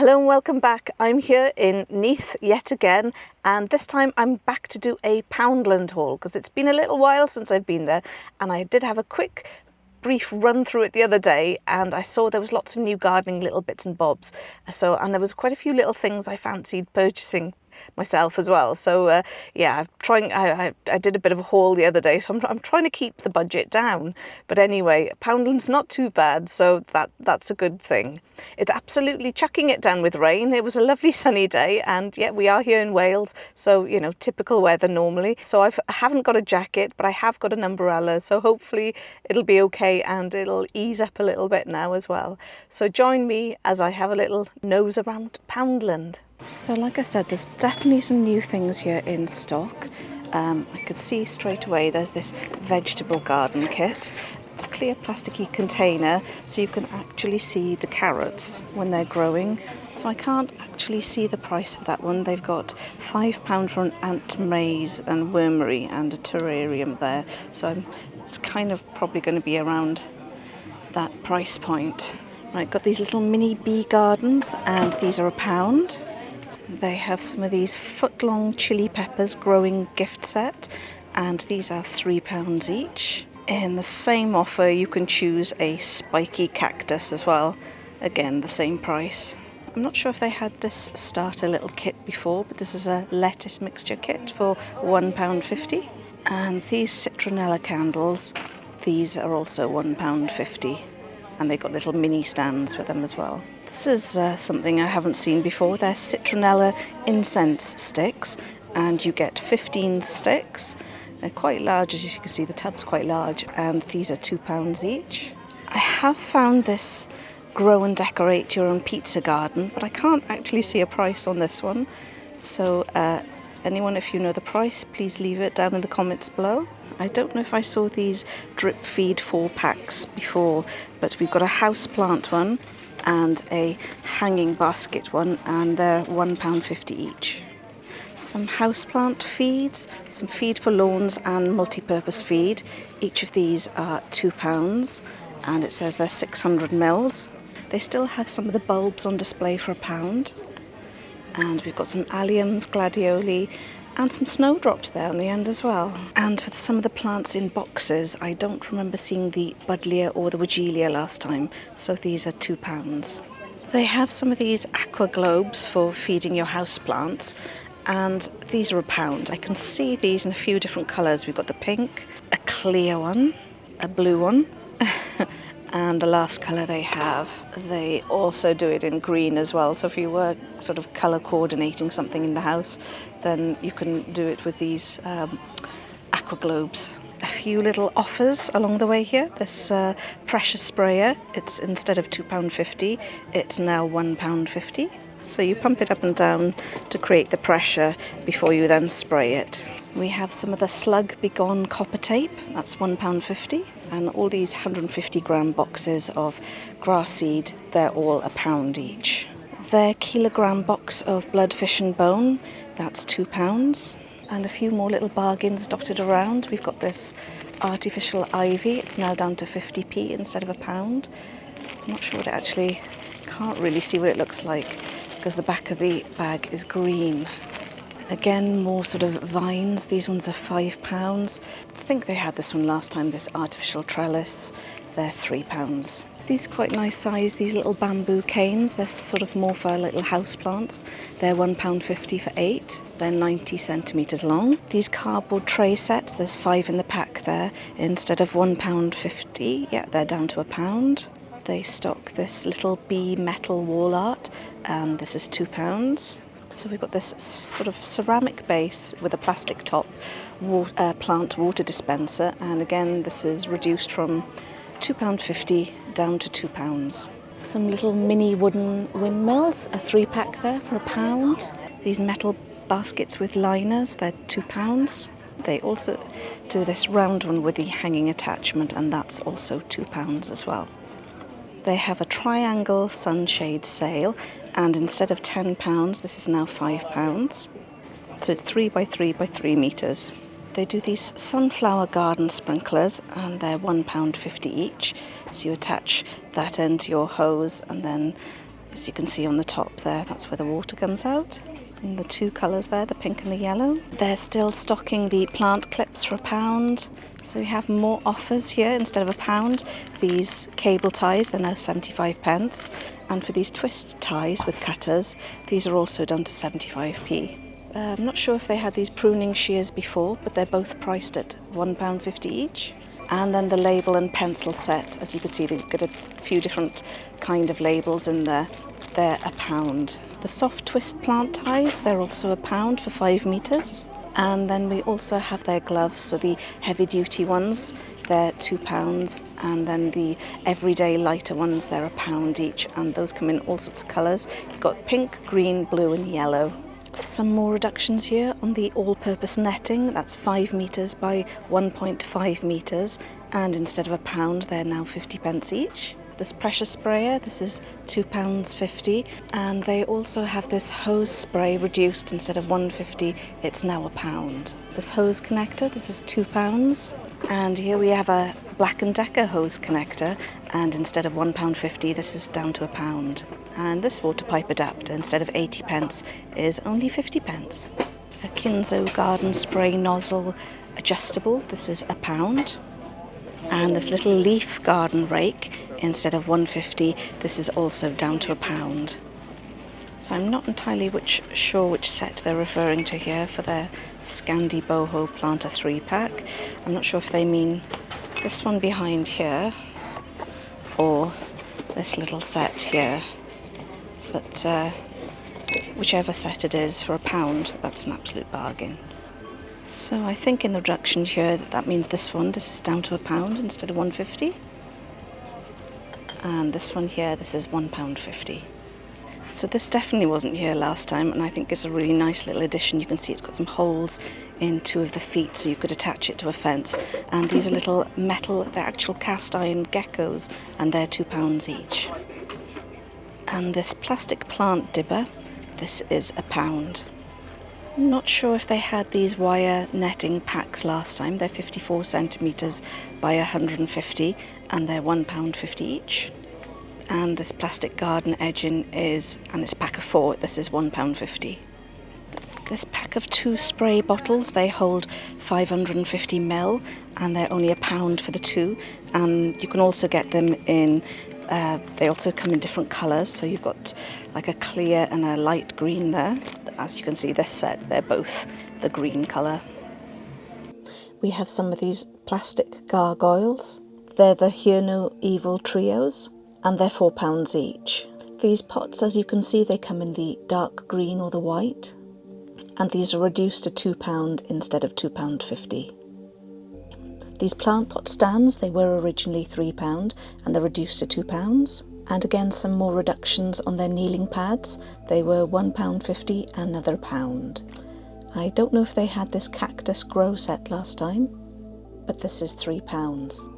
Hello and welcome back. I'm here in Neath yet again, and this time I'm back to do a Poundland haul because it's been a little while since I've been there, and I did have a quick brief run through it the other day, and I saw there was lots of new gardening little bits and bobs, and there was quite a few little things I fancied purchasing myself as well. So yeah, I did a bit of a haul the other day, so I'm trying to keep the budget down. But anyway, Poundland's not too bad, so that's a good thing. It's absolutely chucking it down with rain. It was a lovely sunny day, and yeah, we are here in Wales, so you know, typical weather normally. So I haven't got a jacket, but I have got an umbrella, so hopefully it'll be okay and it'll ease up a little bit now as well. So join me as I have a little nose around Poundland. So like I said, there's definitely some new things here in stock. I could see straight away there's this vegetable garden kit. It's a clear plasticky container, so you can actually see the carrots when they're growing. So I can't actually see the price of that one. They've got £5 for an ant maze and wormery and a terrarium there. So it's kind of probably going to be around that price point. Right, got these little mini bee gardens, and these are £1. They have some of these foot-long chili peppers growing gift set, and these are £3 each. In the same offer, you can choose a spiky cactus as well. Again, the same price. I'm not sure if they had this starter little kit before, but this is a lettuce mixture kit for £1.50. And these citronella candles, these are also £1.50. And they've got little mini stands with them as well. This is something I haven't seen before. They're citronella incense sticks, and you get 15 sticks. They're quite large, as you can see, the tub's quite large, and these are £2 each. I have found this grow and decorate your own pizza garden, but I can't actually see a price on this one. So anyone, if you know the price, please leave it down in the comments below. I don't know if I saw these drip feed 4-packs before, but we've got a house plant one and a hanging basket one, and they're £1.50 each. Some houseplant feeds, some feed for lawns and multi-purpose feed. Each of these are £2, and it says they're 600 mils. They still have some of the bulbs on display for £1. And we've got some alliums, gladioli, and some snowdrops there on the end as well. And for some of the plants in boxes, I don't remember seeing the buddleia or the weigela last time, so these are £2. They have some of these aqua globes for feeding your house plants, and these are £1. I can see these in a few different colours. We've got the pink, a clear one, a blue one, and the last colour they have, they also do it in green as well. So if you were sort of colour coordinating something in the house, then you can do it with these aqua globes. A few little offers along the way here. This pressure sprayer, it's instead of £2.50, it's now £1.50. So you pump it up and down to create the pressure before you then spray it. We have some of the Slug Begone copper tape, that's £1.50, and all these 150 gram boxes of grass seed, they're all £1 each. Their kilogram box of blood, fish and bone, that's £2, and a few more little bargains dotted around. We've got this artificial ivy, it's now down to 50p instead of £1. I'm not sure what it actually, can't really see what it looks like because the back of the bag is green. Again, more sort of vines. These ones are £5. I think they had this one last time, this artificial trellis. They're £3. These are quite nice size, these little bamboo canes. They're sort of more for little house plants. They're £1.50 for 8. They're 90 centimetres long. These cardboard tray sets, there's 5 in the pack there. Instead of £1.50, yeah, they're down to £1. They stock this little bee metal wall art, and this is £2. So we've got this sort of ceramic base with a plastic top plant water dispenser, and again this is reduced from £2.50 down to £2. Some little mini wooden windmills, a 3-pack there for £1. These metal baskets with liners, they're £2. They also do this round one with the hanging attachment, and that's also £2 as well. They have a triangle sunshade sale, and instead of £10, this is now £5. So it's 3 by 3 by 3 metres. They do these sunflower garden sprinklers, and they're £1.50 each. So you attach that end to your hose, and then As you can see on the top there, that's where the water comes out. And the two colours there, the pink and the yellow. They're still stocking the plant clips for £1. So we have more offers here. Instead of £1, these cable ties, they're now 75p. And for these twist ties with cutters, these are also down to 75p. I'm not sure if they had these pruning shears before, but they're both priced at £1.50 each. And then the label and pencil set, as you can see, they've got a few different kind of labels in there. They're £1. The soft twist plant ties, they're also £1 for 5 metres. And then we also have their gloves, so the heavy duty ones, they're £2. And then the everyday lighter ones, they're £1 each. And those come in all sorts of colours. You've got pink, green, blue and yellow. Some more reductions here on the all-purpose netting. That's 5 metres by 1.5 metres, and instead of £1, they're now 50p each. This pressure sprayer, this is £2.50, and they also have this hose spray reduced. Instead of £1.50, it's now £1. This hose connector, this is £2, and here we have a Black & Decker hose connector, and instead of £1.50, this is down to £1. And this water pipe adapter, instead of 80p, is only 50p. A Kinzo garden spray nozzle adjustable, this is £1. And this little leaf garden rake, instead of £1.50, this is also down to £1. So I'm not entirely sure which set they're referring to here for their Scandi Boho Planter 3-pack. I'm not sure if they mean this one behind here or this little set here. But whichever set it is for £1, that's an absolute bargain. So I think in the reduction here that means this is down to £1 instead of £1.50. And this one here, this is £1.50. So this definitely wasn't here last time, and I think it's a really nice little addition. You can see it's got some holes in 2 of the feet, so you could attach it to a fence. And these are little metal, they're actual cast iron geckos, and they're £2 each. And this plastic plant dibber, this is £1. I'm not sure if they had these wire netting packs last time. They're 54 centimetres by 150, and they're £1.50 each. And this plastic garden edging is, and it's a pack of 4, this is £1.50. This pack of 2 spray bottles, they hold 550ml, and they're only £1 for the 2. And you can also get them in, they also come in different colours, so you've got like a clear and a light green there. As you can see, this set, they're both the green colour. We have some of these plastic gargoyles. They're the Hear No Evil trios, and they're £4 each. These pots, as you can see, they come in the dark green or the white, and these are reduced to £2 instead of £2.50. These plant pot stands, they were originally £3 and they're reduced to £2. And again, some more reductions on their kneeling pads. They were £1.50 and another £1. I don't know if they had this cactus grow set last time, but this is £3.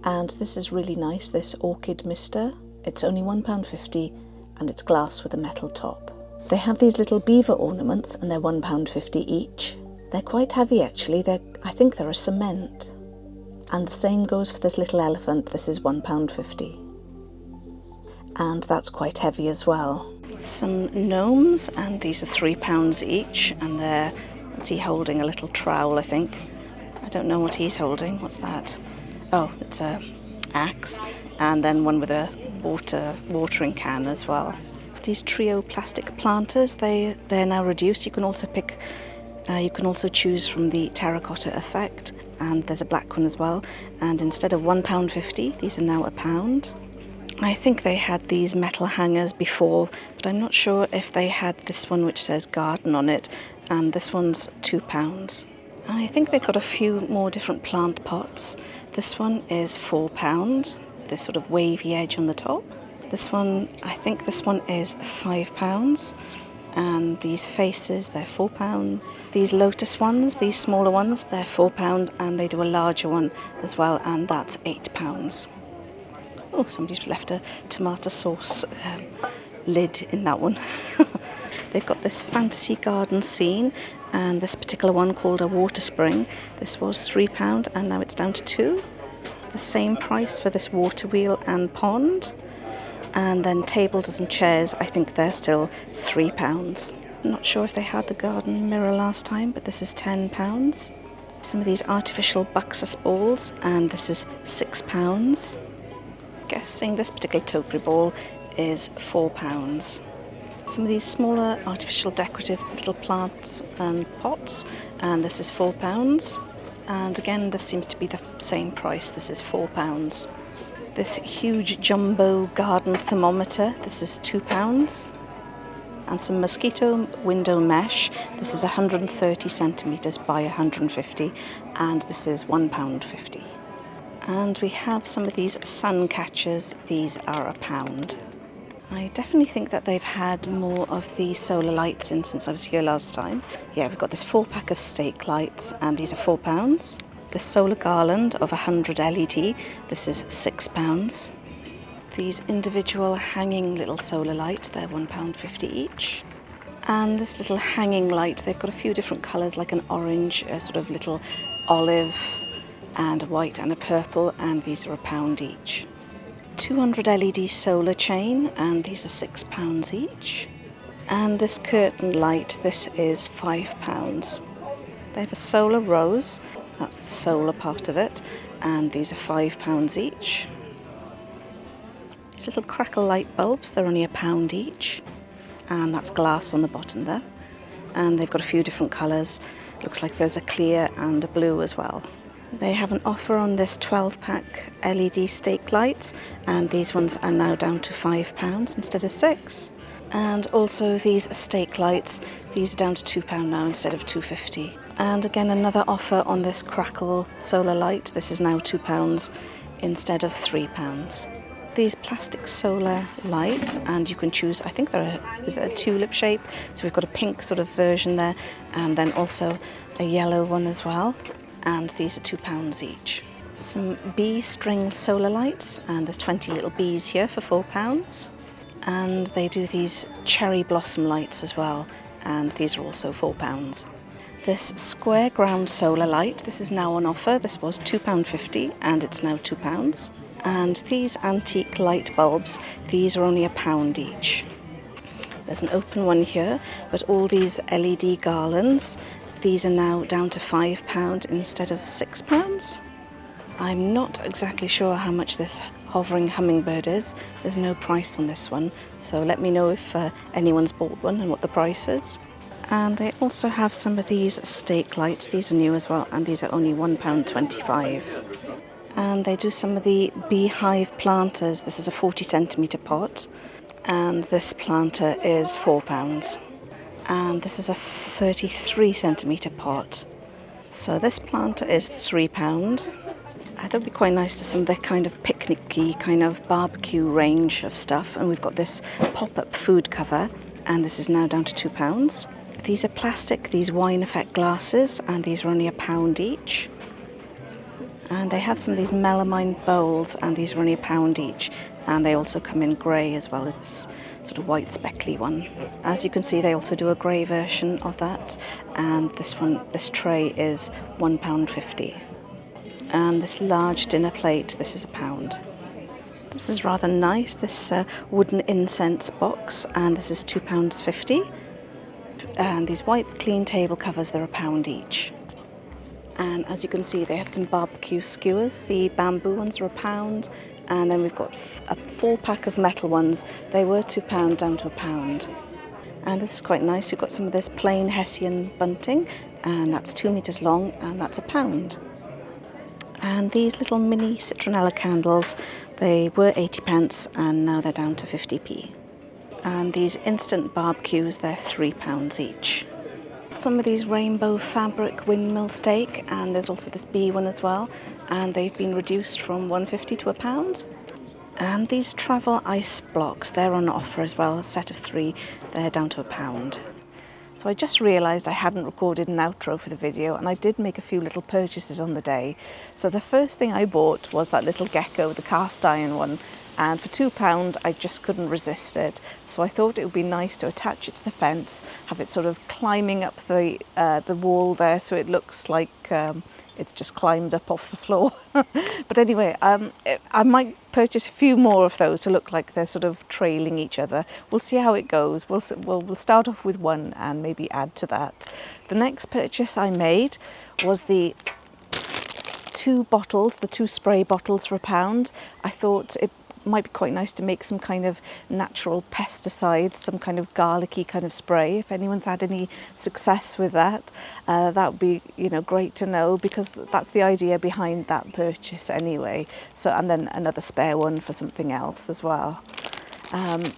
And this is really nice, this orchid mister. It's only £1.50 and it's glass with a metal top. They have these little beaver ornaments and they're £1.50 each. They're quite heavy actually, I think they're a cement. And the same goes for this little elephant, this is £1.50. And that's quite heavy as well. Some gnomes, and these are £3 each, and they're, what's he holding? A little trowel, I think. I don't know what he's holding. What's that? Oh, it's a axe, and then one with a watering can as well. These trio plastic planters, they're now reduced. You can also choose from the terracotta effect, and there's a black one as well. And instead of £1.50, these are now £1. I think they had these metal hangers before, but I'm not sure if they had this one which says garden on it, and this one's £2. I think they've got a few more different plant pots. This one is £4, this sort of wavy edge on the top. This one, I think this one is £5. And these faces, they're £4. These lotus ones, these smaller ones, they're £4, and they do a larger one as well, and that's £8. Oh, somebody's left a tomato sauce lid in that one. They've got this fantasy garden scene, and this particular one called a water spring. This was £3 and now it's down to £2. The same price for this water wheel and pond. And then tables and chairs, I think they're still £3. I'm not sure if they had the garden mirror last time, but this is £10. Some of these artificial Buxus balls, and this is £6. Guessing this particular topiary ball is £4. Some of these smaller artificial decorative little plants and pots, and this is £4. And again, this seems to be the same price. This is £4. This huge jumbo garden thermometer, this is £2. And some mosquito window mesh, this is 130 centimetres by 150, and this is £1.50. And we have some of these sun catchers, these are £1. I definitely think that they've had more of the solar lights in since I was here last time. Yeah, we've got this 4-pack of stake lights, and these are £4. The solar garland of 100 LED, this is £6. These individual hanging little solar lights, they're £1.50 each. And this little hanging light, they've got a few different colours, like an orange, a sort of little olive, and a white and a purple, and these are £1 each. 200 LED solar chain, and these are £6 each. And this curtain light, this is £5. They have a solar rose, that's the solar part of it, and these are £5 each. These little crackle light bulbs, they're only £1 each, and that's glass on the bottom there. And they've got a few different colours. Looks like there's a clear and a blue as well. They have an offer on this 12-pack LED stake lights, and these ones are now down to £5 instead of £6. And also these stake lights, these are down to £2 now instead of £2.50. And again, another offer on this crackle solar light, this is now £2 instead of £3. These plastic solar lights, and you can choose, I think is it a tulip shape, so we've got a pink sort of version there, and then also a yellow one as well, and these are £2 each. Some bee stringed solar lights, and there's 20 little bees here for £4. And they do these cherry blossom lights as well, and these are also £4. This square ground solar light, this is now on offer. This was £2.50 and it's now £2. And these antique light bulbs, these are only £1 each. There's an open one here, but all these LED garlands, these are now down to £5 instead of £6. I'm not exactly sure how much this hovering hummingbird is. There's no price on this one, so let me know if anyone's bought one and what the price is. And they also have some of these stake lights. These are new as well, and these are only £1.25. And they do some of the beehive planters. This is a 40 centimetre pot, and this planter is £4. And this is a 33 centimetre pot. So this planter is £3. I thought it would be quite nice to some of the kind of picnic-y, kind of barbecue range of stuff. And we've got this pop-up food cover, and this is now down to £2. These are plastic, these wine effect glasses, and these are only £1 each. And they have some of these melamine bowls, and these are only £1 each. And they also come in grey as well as this sort of white speckly one. As you can see, they also do a grey version of that. And this tray is £1.50. And this large dinner plate, this is £1. This is rather nice, this wooden incense box, and this is £2.50. And these white clean table covers, they're £1 each. And as you can see, they have some barbecue skewers. The bamboo ones are £1. And then we've got a 4-pack of metal ones. They were £2 down to £1. And this is quite nice. We've got some of this plain Hessian bunting, and that's 2 metres long, and that's £1. And these little mini citronella candles, they were 80p, and now they're down to 50p. And these instant barbecues, they're £3 each. Some of these rainbow fabric windmill stake, and there's also this bee one as well, and they've been reduced from £1.50 to £1. And these travel ice blocks, they're on offer as well, a set of 3, they're down to £1. So I just realised I hadn't recorded an outro for the video, and I did make a few little purchases on the day. So the first thing I bought was that little gecko, the cast iron one, and for £2 I just couldn't resist it. So I thought it would be nice to attach it to the fence, have it sort of climbing up the wall there, so it looks like it's just climbed up off the floor. But anyway, I might purchase a few more of those to look like they're sort of trailing each other. We'll see how it goes. We'll start off with one and maybe add to that. The next purchase I made was the two spray bottles for £1. I thought it might be quite nice to make some kind of natural pesticide, some kind of garlicky kind of spray. If anyone's had any success with that, that would be, you know, great to know, because that's the idea behind that purchase anyway. So, and then another spare one for something else as well. And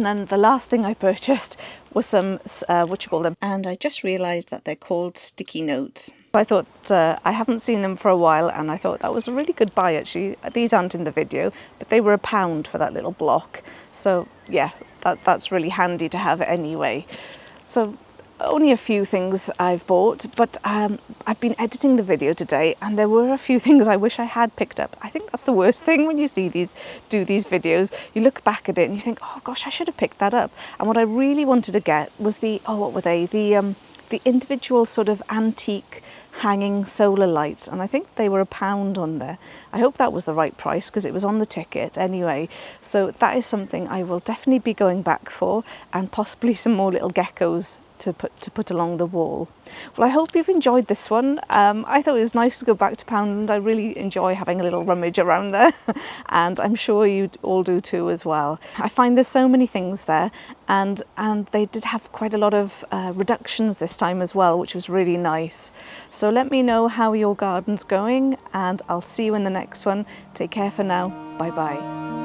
then the last thing I purchased was some, and I just realised that they're called sticky notes. I thought, I haven't seen them for a while, and I thought that was a really good buy actually. These aren't in the video, but they were £1 for that little block. So yeah, that's really handy to have anyway. So only a few things I've bought, but I've been editing the video today and there were a few things I wish I had picked up. I think that's the worst thing when you do these videos. You look back at it and you think, oh gosh, I should have picked that up. And what I really wanted to get was the individual sort of antique hanging solar lights, and I think they were £1 on there. I hope that was the right price because it was on the ticket anyway. So that is something I will definitely be going back for, and possibly some more little geckos to put along the wall. Well, I hope you've enjoyed this one. I thought it was nice to go back to Poundland. I really enjoy having a little rummage around there and I'm sure you all do too as well. I find there's so many things there, and they did have quite a lot of reductions this time as well, which was really nice. So let me know how your garden's going and I'll see you in the next one. Take care for now. Bye bye.